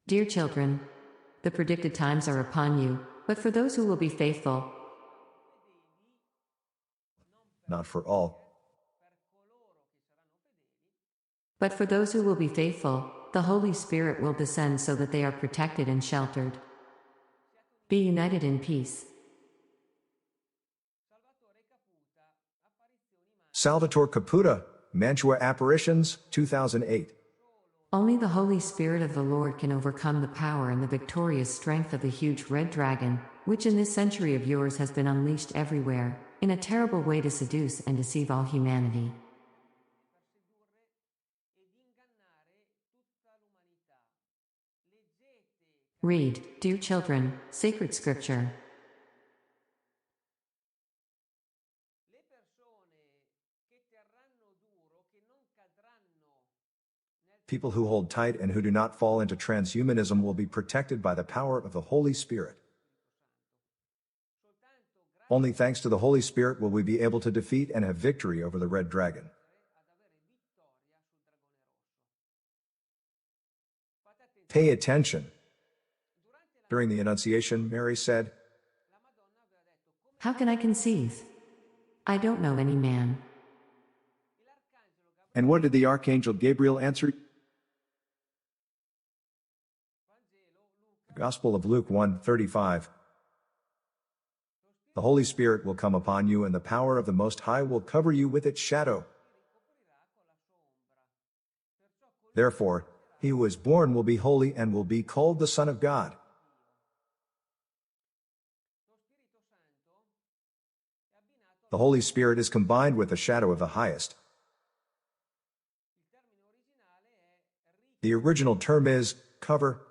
Dear children, the predicted times are upon you, but for those who will be faithful, Not for all. but for those who will be faithful, the Holy Spirit will descend so that they are protected and sheltered. Be united in peace. Salvatore Caputa, Mantua Apparitions, 2008. Only the Holy Spirit of the Lord can overcome the power and the victorious strength of the huge red dragon, which in this century of yours has been unleashed everywhere, in a terrible way to seduce and deceive all humanity. Read, dear children, sacred scripture. People who hold tight and who do not fall into transhumanism will be protected by the power of the Holy Spirit. Only thanks to the Holy Spirit will we be able to defeat and have victory over the red dragon. Pay attention. During the Annunciation, Mary said, How can I conceive? I don't know any man. And what did the Archangel Gabriel answer? Gospel of Luke 1:35. The Holy Spirit will come upon you and the power of the Most High will cover you with its shadow. Therefore, he who is born will be holy and will be called the Son of God. The Holy Spirit is combined with the shadow of the highest. The original term is cover.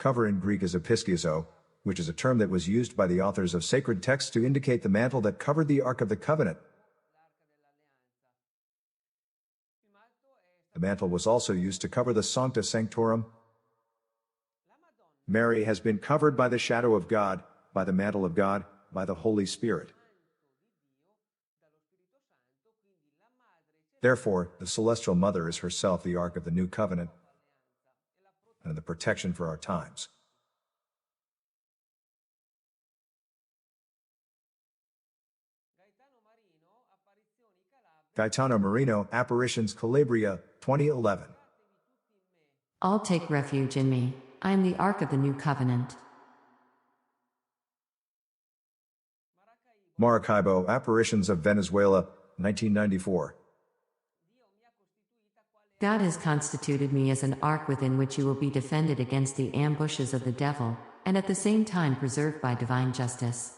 Cover in Greek is episkiazo, which is a term that was used by the authors of sacred texts to indicate the mantle that covered the Ark of the Covenant. The mantle was also used to cover the Sancta Sanctorum. Mary has been covered by the shadow of God, by the mantle of God, by the Holy Spirit. Therefore, the Celestial Mother is herself the Ark of the New Covenant and the protection for our times. Gaetano Marino, Apparitions Calabria, 2011. All take refuge in me. I am the Ark of the New Covenant. Maracaibo, Apparitions of Venezuela, 1994. God has constituted me as an ark within which you will be defended against the ambushes of the devil, and at the same time preserved by divine justice.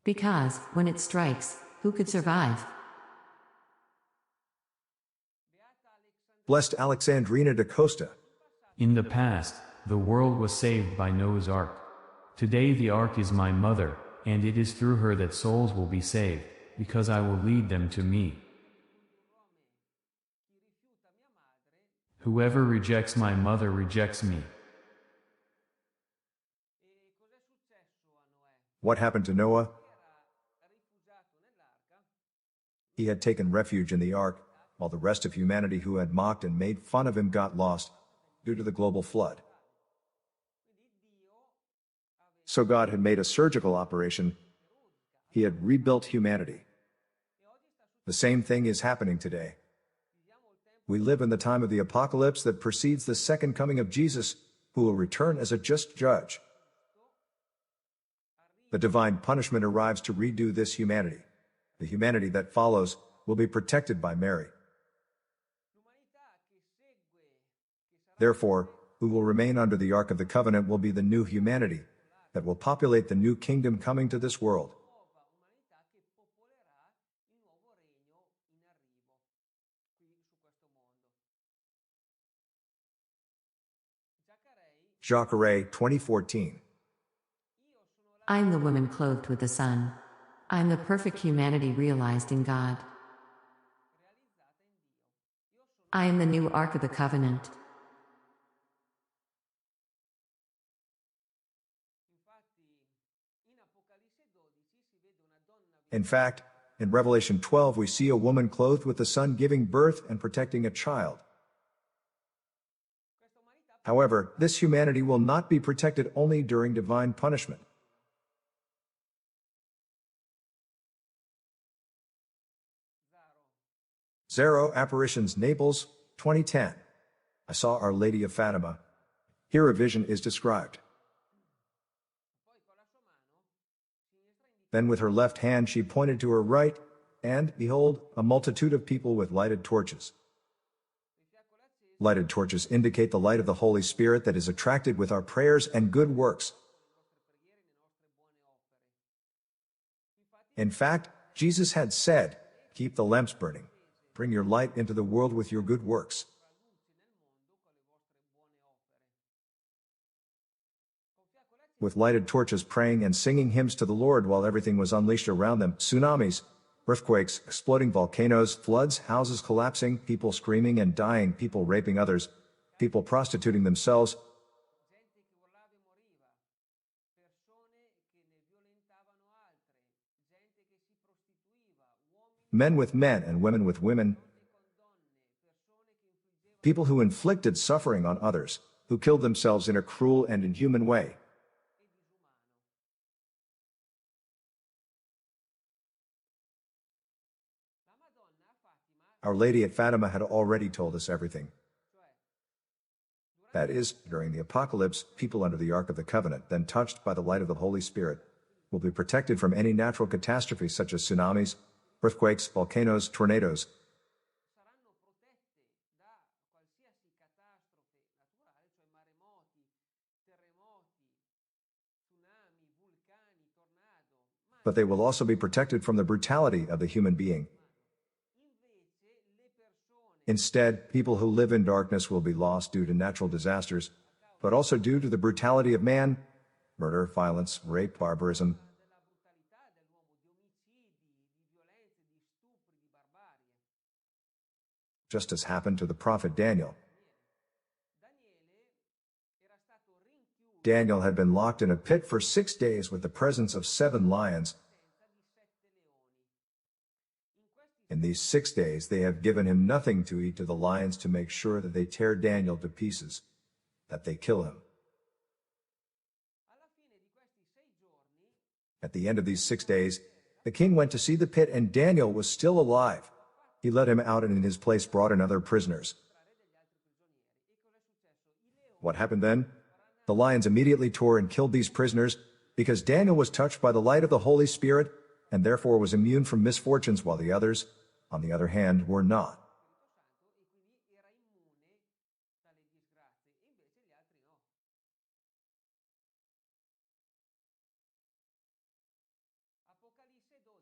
Because, when it strikes, who could survive? Blessed Alexandrina da Costa. In the past, the world was saved by Noah's Ark. Today the Ark is my mother, and it is through her that souls will be saved, because I will lead them to me. Whoever rejects my mother rejects me. What happened to Noah? He had taken refuge in the ark, while the rest of humanity who had mocked and made fun of him got lost, due to the global flood. So God had made a surgical operation. He had rebuilt humanity. The same thing is happening today. We live in the time of the apocalypse that precedes the second coming of Jesus, who will return as a just judge. The divine punishment arrives to redo this humanity. The humanity that follows will be protected by Mary. Therefore, who will remain under the Ark of the Covenant will be the new humanity that will populate the new kingdom coming to this world. Jacare, 2014. I am the woman clothed with the sun. I am the perfect humanity realized in God. I am the new Ark of the Covenant. In fact, in Revelation 12 we see a woman clothed with the sun giving birth and protecting a child. However, this humanity will not be protected only during divine punishment. Zero Apparitions, Naples, 2010. I saw Our Lady of Fatima. Here a vision is described. Then with her left hand she pointed to her right, and, behold, a multitude of people with lighted torches. Lighted torches indicate the light of the Holy Spirit that is attracted with our prayers and good works. In fact, Jesus had said, "Keep the lamps burning. Bring your light into the world with your good works." With lighted torches praying and singing hymns to the Lord while everything was unleashed around them, tsunamis, earthquakes, exploding volcanoes, floods, houses collapsing, people screaming and dying, people raping others, people prostituting themselves, men with men and women with women, people who inflicted suffering on others, who killed themselves in a cruel and inhuman way. Our Lady at Fatima had already told us everything. That is, during the apocalypse, people under the Ark of the Covenant, then touched by the light of the Holy Spirit, will be protected from any natural catastrophe such as tsunamis, earthquakes, volcanoes, tornadoes. But they will also be protected from the brutality of the human being. Instead, people who live in darkness will be lost due to natural disasters, but also due to the brutality of man, murder, violence, rape, barbarism. Just as happened to the prophet Daniel. Daniel had been locked in a pit for 6 days with the presence of 7 lions. In these 6 days they have given him nothing to eat to the lions to make sure that they tear Daniel to pieces, that they kill him. At the end of these 6 days, the king went to see the pit and Daniel was still alive. He let him out and in his place brought in other prisoners. What happened then? The lions immediately tore and killed these prisoners because Daniel was touched by the light of the Holy Spirit and therefore was immune from misfortunes while the others, on the other hand, were not.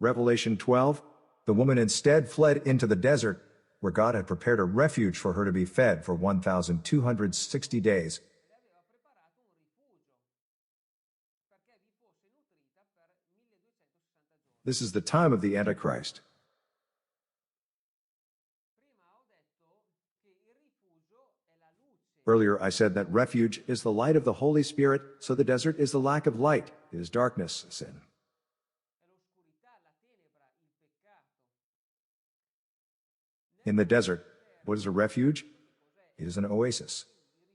Revelation 12, the woman instead fled into the desert, where God had prepared a refuge for her to be fed for 1,260 days. This is the time of the Antichrist. Earlier I said that refuge is the light of the Holy Spirit, so the desert is the lack of light, it is darkness, sin. In the desert, what is a refuge? It is an oasis.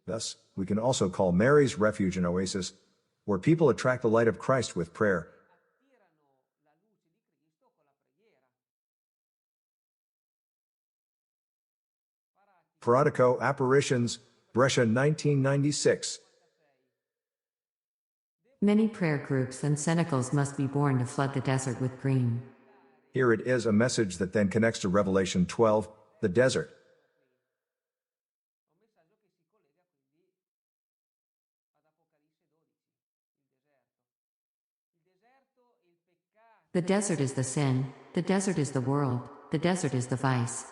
Thus, we can also call Mary's refuge an oasis, where people attract the light of Christ with prayer. Paratico Apparitions, Brescia, 1996. Many prayer groups and cenacles must be born to flood the desert with green. Here it is, a message that then connects to Revelation 12, the desert. The desert is the sin, the desert is the world, the desert is the vice.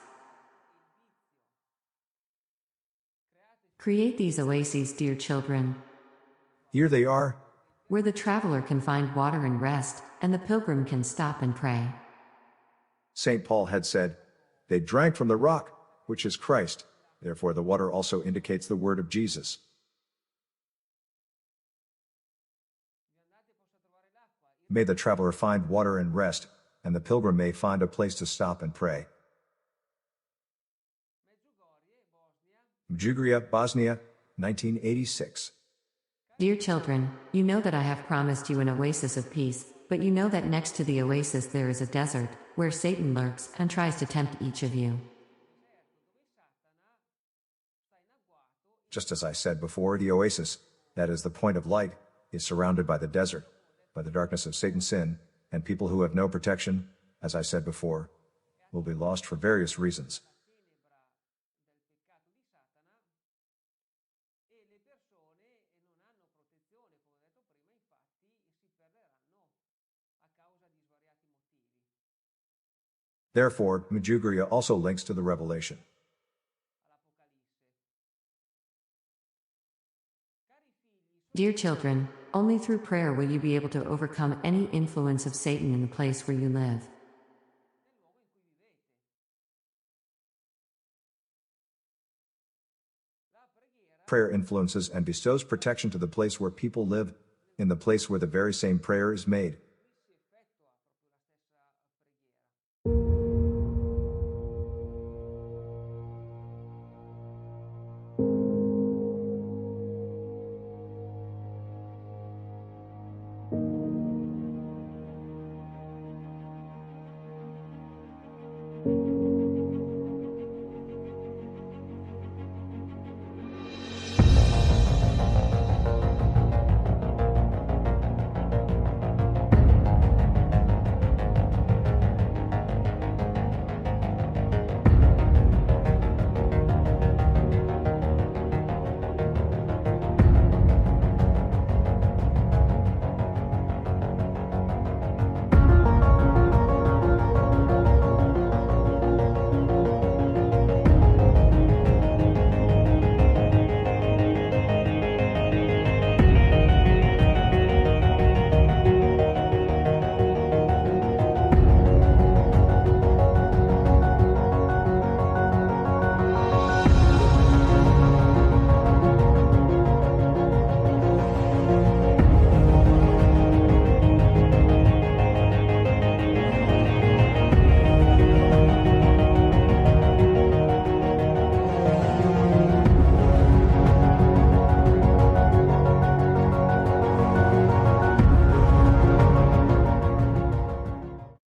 Create these oases, dear children, Here they are. where the traveler can find water and rest, and the pilgrim can stop and pray. St. Paul had said, "They drank from the rock, which is Christ." Therefore the water also indicates the word of Jesus. May the traveler find water and rest, and the pilgrim may find a place to stop and pray. Medjugorje, Bosnia, 1986. Dear children, you know that I have promised you an oasis of peace, but you know that next to the oasis there is a desert, where Satan lurks and tries to tempt each of you. Just as I said before, the oasis, that is the point of light, is surrounded by the desert, by the darkness of Satan's sin, and people who have no protection, as I said before, will be lost for various reasons. Therefore, Medjugorje also links to the Revelation. Dear children, only through prayer will you be able to overcome any influence of Satan in the place where you live. Prayer influences and bestows protection to the place where people live, in the place where the very same prayer is made,